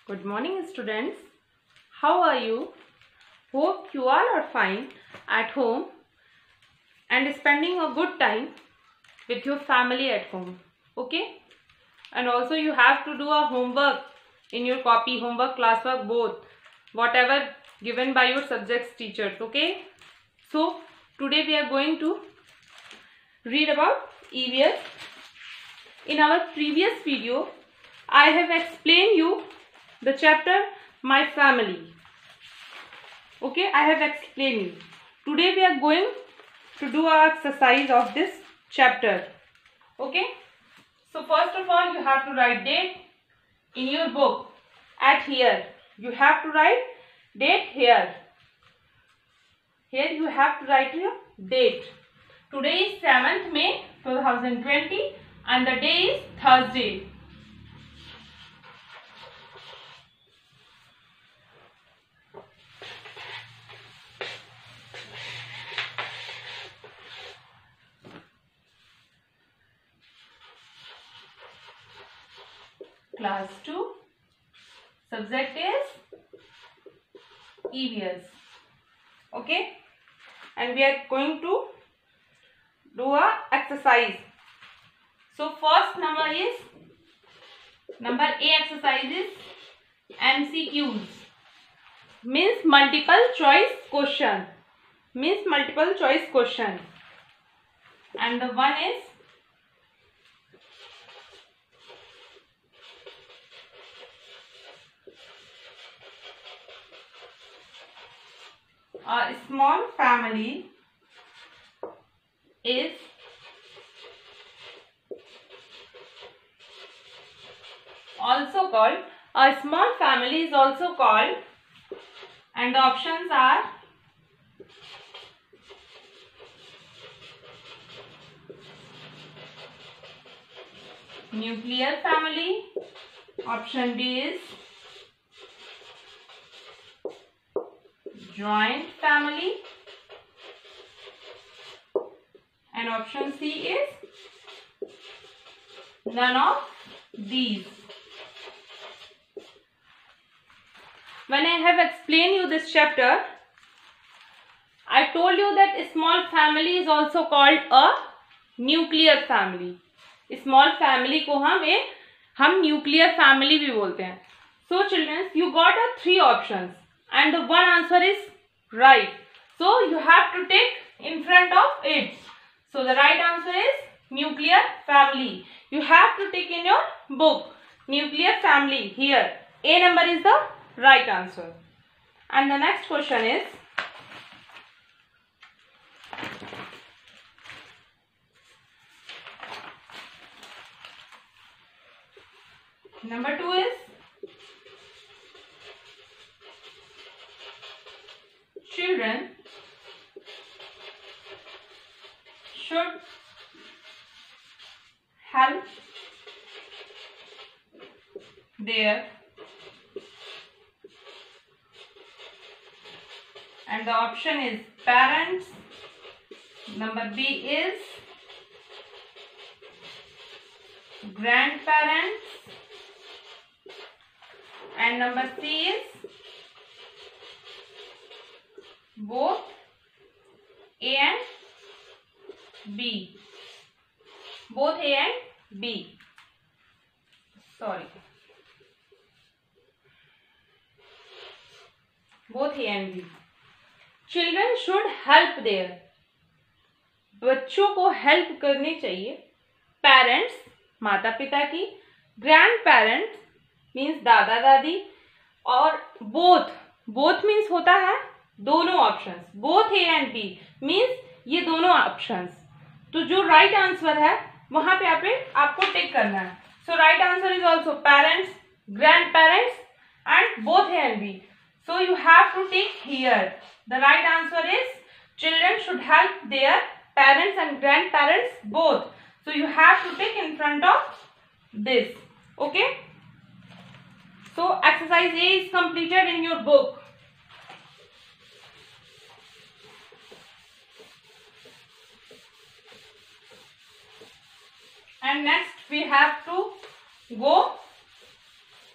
Good morning, students. How are you? Hope you all are fine at home and spending a good time with your family at home. Okay? And also you have to do a homework in your copy, homework, classwork, both. Whatever given by your subjects teachers. Okay? So, today we are going to read about EVS. In our previous video, I have explained you the chapter My Family. Okay, I have explained you. Today we are going to do our exercise of this chapter. Okay, so first of all you have to write date in your book. At here you have to write date here. Here you have to write your date. Today is 7th May 2020 and the day is Thursday. Class 2, subject is EVS. Okay, and we are going to do a exercise. So first number A exercise is MCQs, means multiple choice question, and the one is a small family is also called, and the options are nuclear family, option B is joint family, and option C is none of these. When I have explained you this chapter, I told you that a small family is also called a nuclear family. Small family को हम nuclear family भी बोलते हैं. So children, you got a 3 options and the one answer is right. So you have to take in front of it. So the right answer is nuclear family. You have to take in your book nuclear family here. A number is the right answer. And the next question is number 2 is children should help their, and the option is parents, number B is grandparents, and number C is both A and B. Both A and B. Sorry. Both A and B. Children should help their. बच्चों को help करनी चाहिए parents, माता पिता की, grand parents means दादा दादी, और बोथ मीन्स होता है दोनों options. Both A and B means ये दोनों ऑप्शंस. तो जो राइट आंसर है वहां पे आपको टिक करना है. So right answer is also parents, grandparents and both A and B. So you have to tick here. The right answer is children should help their parents and grandparents both. So you have to tick in front of this. Okay. So exercise A is completed in your book. And next we have to go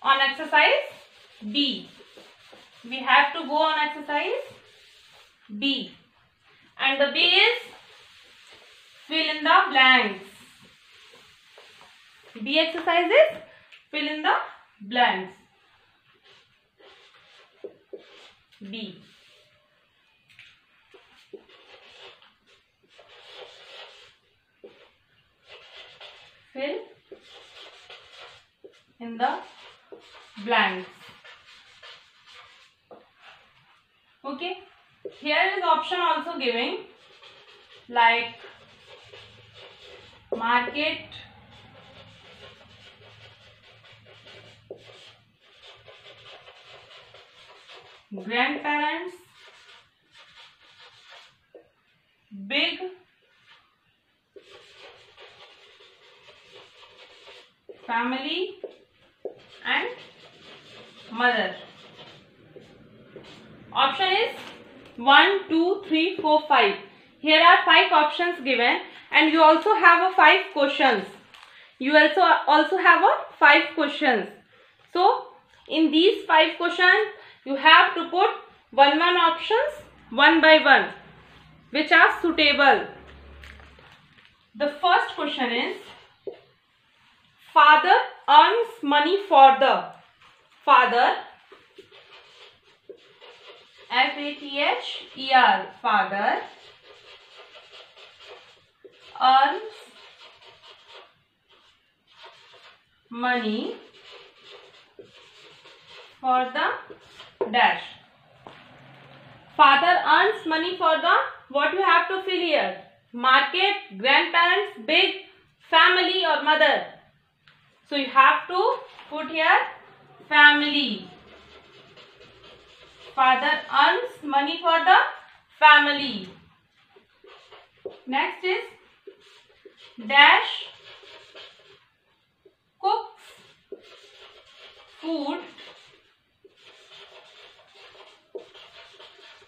on exercise B. We have to go on exercise B. And the B is fill in the blanks. B exercise is fill in the blanks. B. Fill in the blanks. Okay. Here is option also giving like market, grandparents, big, family and mother. Option is 1, 2, 3, 4, 5. Here are 5 options given and you also have a 5 questions. You also have a 5 questions. So in these 5 questions you have to put one options one by one which are suitable. The first question is father earns money for the father, F-A-T-H-E-R, father earns money for the dash. Father earns money for the, what you have to fill here? Market, grandparents, big, family or mother. So you have to put here family. Father earns money for the family. Next is dash cooks food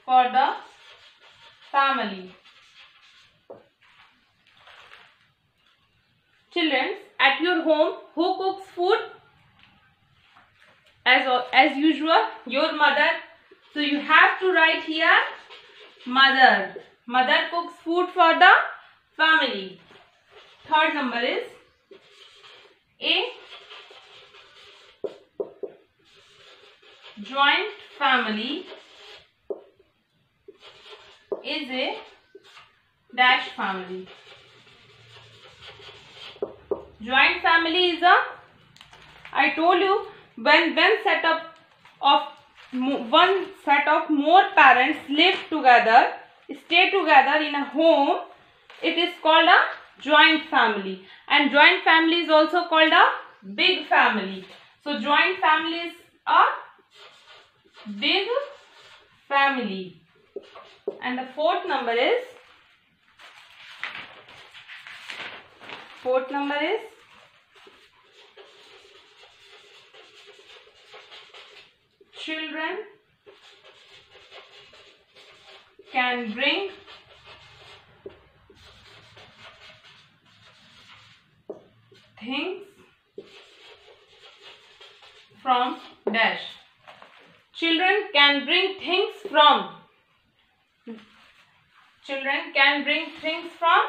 for the family. Children, at your home, who cooks food? As usual, your mother. So you have to write here mother. Mother cooks food for the family. Third number is A. Joint family is a dash family. Joint family is a, I told you, when one set of more parents live together, stay together in a home, it is called a joint family. And joint family is also called a big family. So joint family is a big family. And the fourth number is children can bring things from dash. Children can bring things from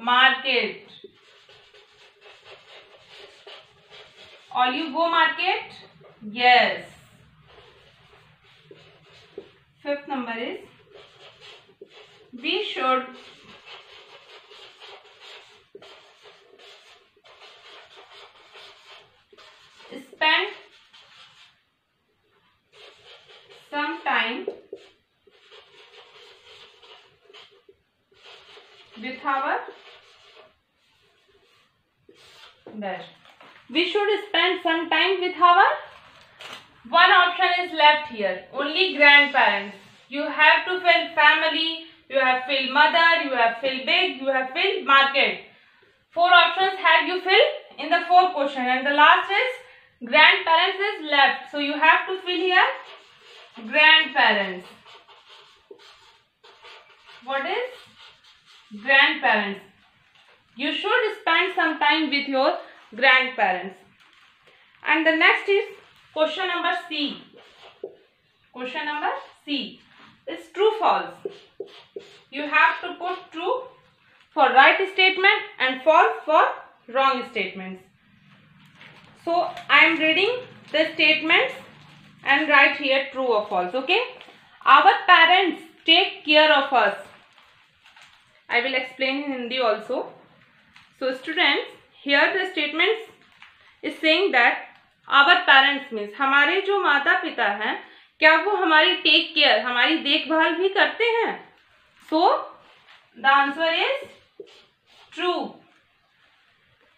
market. All you go market? Yes. Fifth number is we should spend some time with our dash. We should spend some time with our, one option is left here, only grandparents. You have to fill family, you have fill mother, you have fill big, you have fill market. 4 options have you fill in the 4 question, and the last is grandparents is left. So you have to fill here grandparents. What is grandparents? You should spend some time with your grandparents. And the next is question number C. Question number C is true false. You have to put true for right statement and false for wrong statements. So I am reading the statements and write here true or false. Okay. Our parents take care of us. I will explain in Hindi also. So students, here the statements is saying that our parents means हमारे जो माता पिता हैं, क्या वो हमारी take care, हमारी देखभाल भी करते हैं? So the answer is true.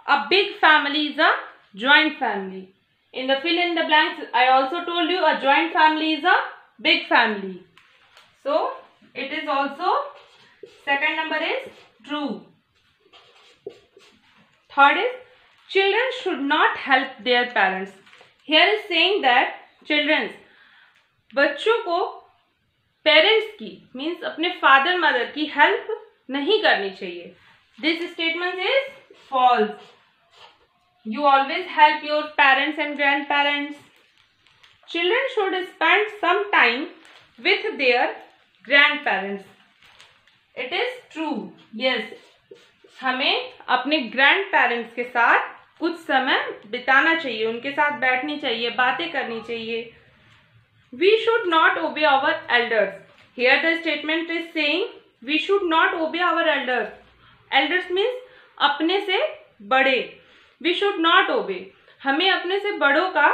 A big family is a joint family. In the fill in the blanks, I also told you a joint family is a big family. So it is also second number is true. Third is children should not help their parents. Here is saying that children, बच्चों को parents की means अपने father mother की help नहीं करनी चाहिए. This statement is false. You always help your parents and grandparents. Children should spend some time with their grandparents. It is true. Yes, हमें अपने ग्रैंड पेरेंट्स के साथ कुछ समय बिताना चाहिए, उनके साथ बैठनी चाहिए, बातें करनी चाहिए. We should not obey our elders. Here the statement is saying we should not obey our elders. Elders means अपने से बड़े. We should not obey. हमें अपने से बड़ों का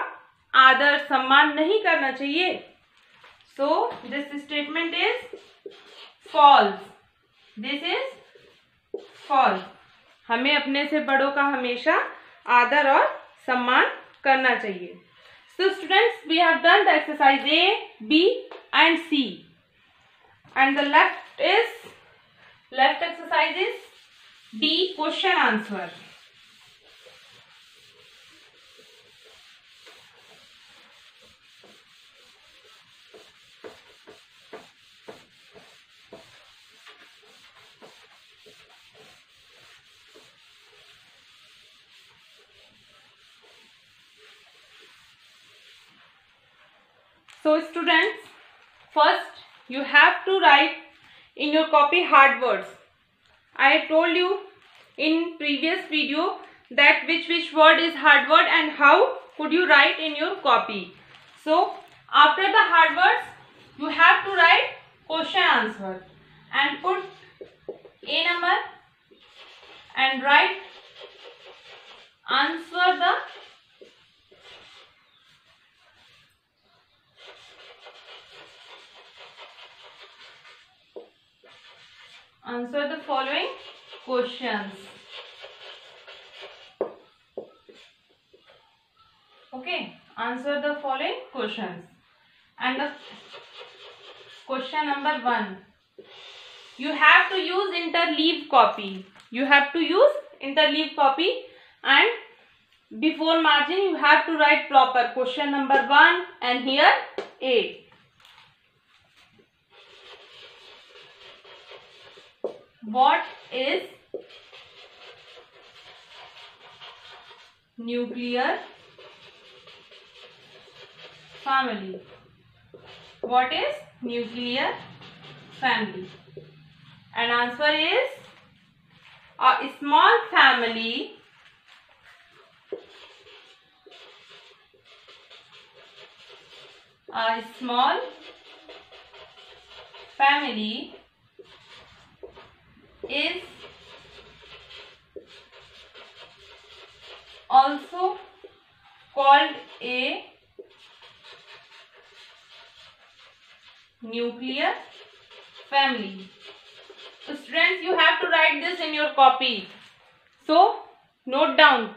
आदर सम्मान नहीं करना चाहिए. So this statement is false. This is false. हमें अपने से बड़ों का हमेशा आदर और सम्मान करना चाहिए. So students, we have done the exercise A, B and C. And the left exercise is D, question answer. So students, first you have to write in your copy hard words. I told you in previous video that which word is hard word and how could you write in your copy. So after the hard words you have to write question answer and put A number and write answer the following questions. Okay, answer the following questions. And the question number 1, you have to use interleave copy. You have to use interleave copy and before margin you have to write proper question number 1 and here A. What is nuclear family? What is nuclear family? And answer is a small family is also called a nuclear family. So students, you have to write this in your copy. So note down,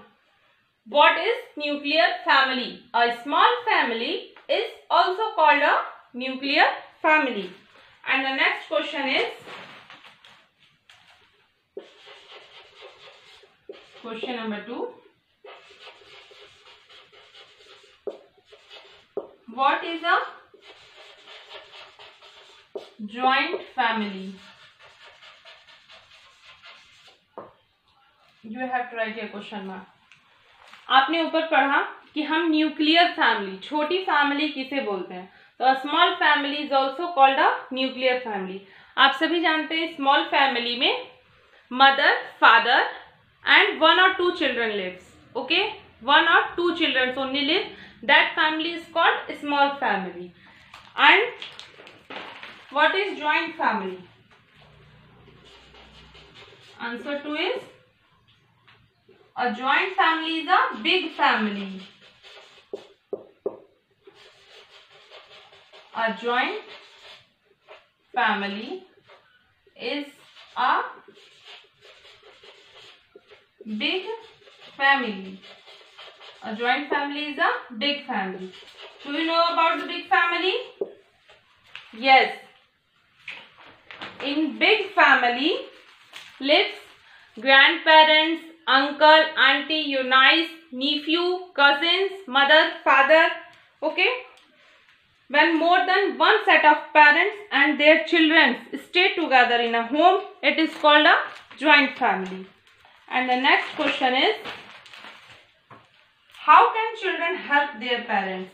what is nuclear family? A small family is also called a nuclear family. And the next question is question number 2. What is a joint family? You have to write a question mark. आपने ऊपर पढ़ा कि हम nuclear family, छोटी family किसे बोलते हैं. तो a small family is also called a nuclear family. आप सभी जानते हैं स्मॉल फैमिली में mother, father and one or two children lives. Okay, one or two children only live. That family is called small family. And what is joint family? Answer 2 is a joint family is a big family. A joint family is a big family. A joint family is a big family. Do you know about the big family? Yes. In big family lives grandparents, uncle, auntie, your niece, nephew, cousins, mother, father. Okay. When more than one set of parents and their children stay together in a home, it is called a joint family. And the next question is, how can children help their parents?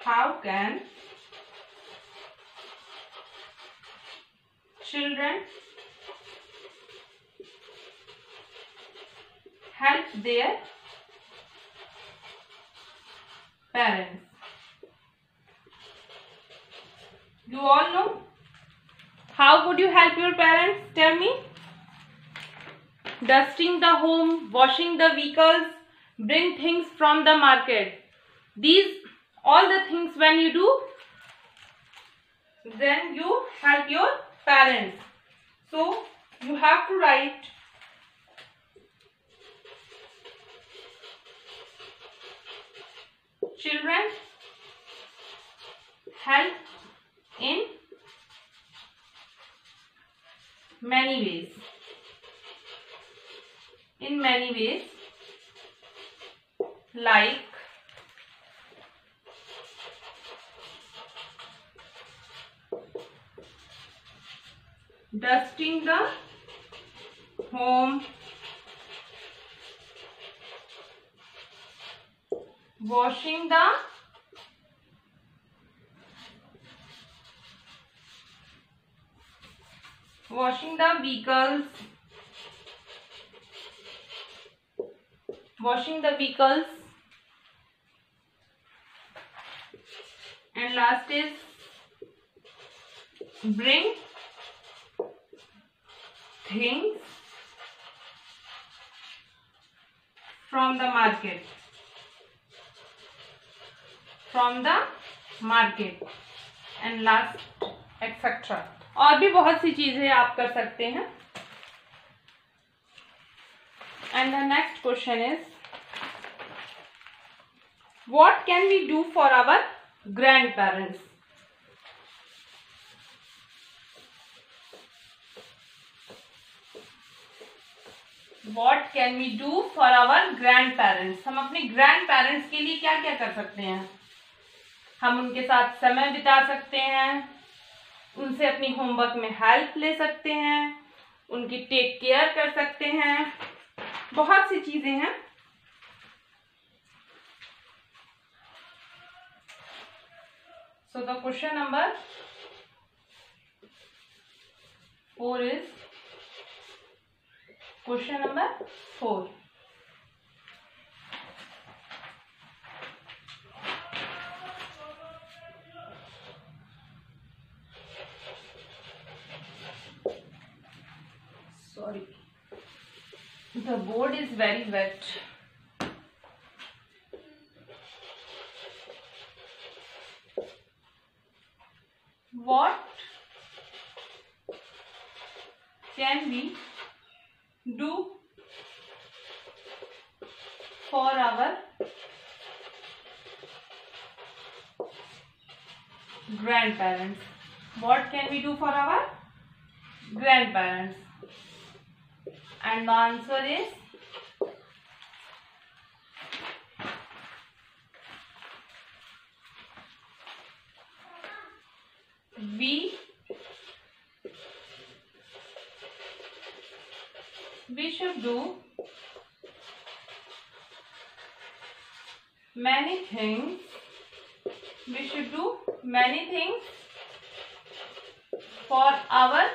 How can children help their parents? You all know? How would you help your parents? Tell me. Dusting the home, washing the vehicles, bring things from the market. These all the things when you do, then you help your parents. So you have to write children help in many ways. In many ways, like dusting the home, washing the vehicles, and last is bring things from the market, and last etc. और भी बहुत सी चीजें आप कर सकते हैं. And the next question is, what can we do for our grandparents? What can we do for our grandparents? हम अपने grandparents के लिए क्या क्या कर सकते हैं? हम उनके साथ समय बिता सकते हैं, उनसे अपनी होमवर्क में हेल्प ले सकते हैं, उनकी टेक केयर कर सकते हैं, बहुत सी चीजें हैं. So the question number 4 is question number 4. Sorry, the board is very wet. What can we do for our grandparents? What can we do for our grandparents? And the answer is we should do many things. We should do many things for our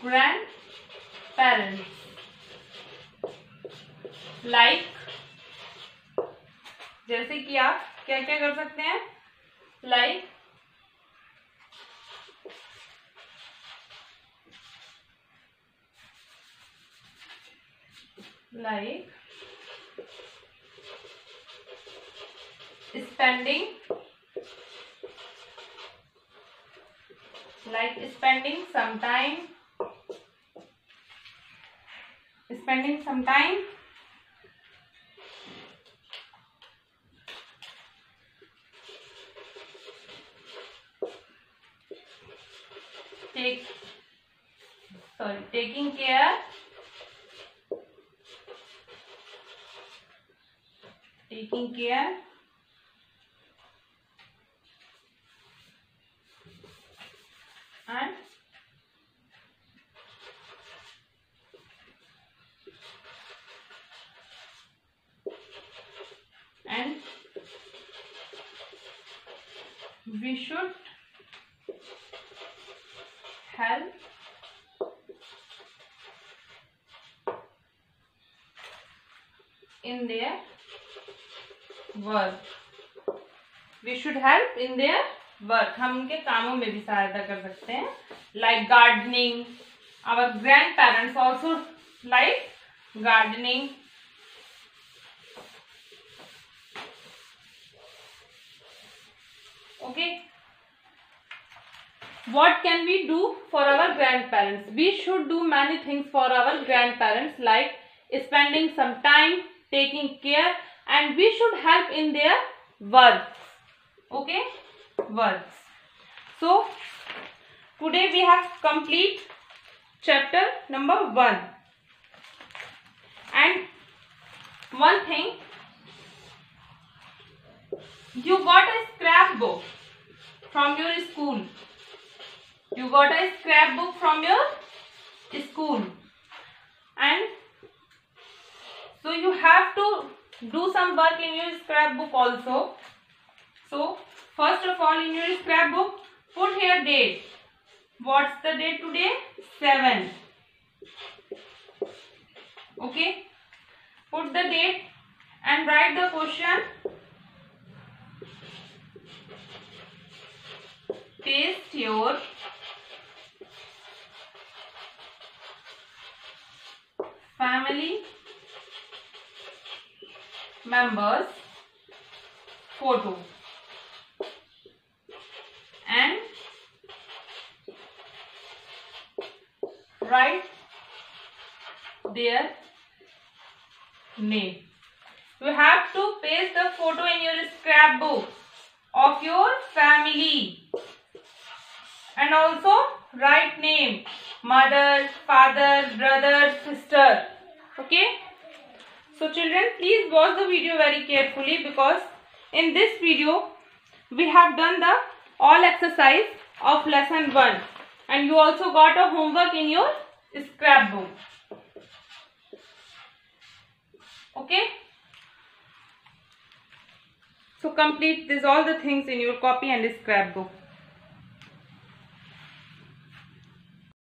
grandparents. Like, जैसे कि आप क्या क्या कर सकते हैं, like spending some time, taking care and we should help in their work. We should help in their work. हम उनके कामों में भी सहायता कर सकते हैं. Like gardening. Our grandparents also like gardening. Okay. What can we do for our grandparents? We should do many things for our grandparents, like spending some time, taking care, and we should help in their works. Okay, works. So today we have complete chapter number 1. And one thing, you got a scrapbook from your school. You got a scrapbook from your school, and so you have to do some work in your scrapbook also. So first of all, in your scrapbook, put here date. What's the date today? 7. Okay. Put the date and write the question. Paste your family members' photo and write their name. You have to paste the photo in your scrapbook of your family and also write name, mother, father, brother, sister. Okay. So children, please watch the video very carefully, because in this video we have done the all exercise of lesson 1, and you also got a homework in your scrapbook. Okay. So complete this all the things in your copy and scrapbook.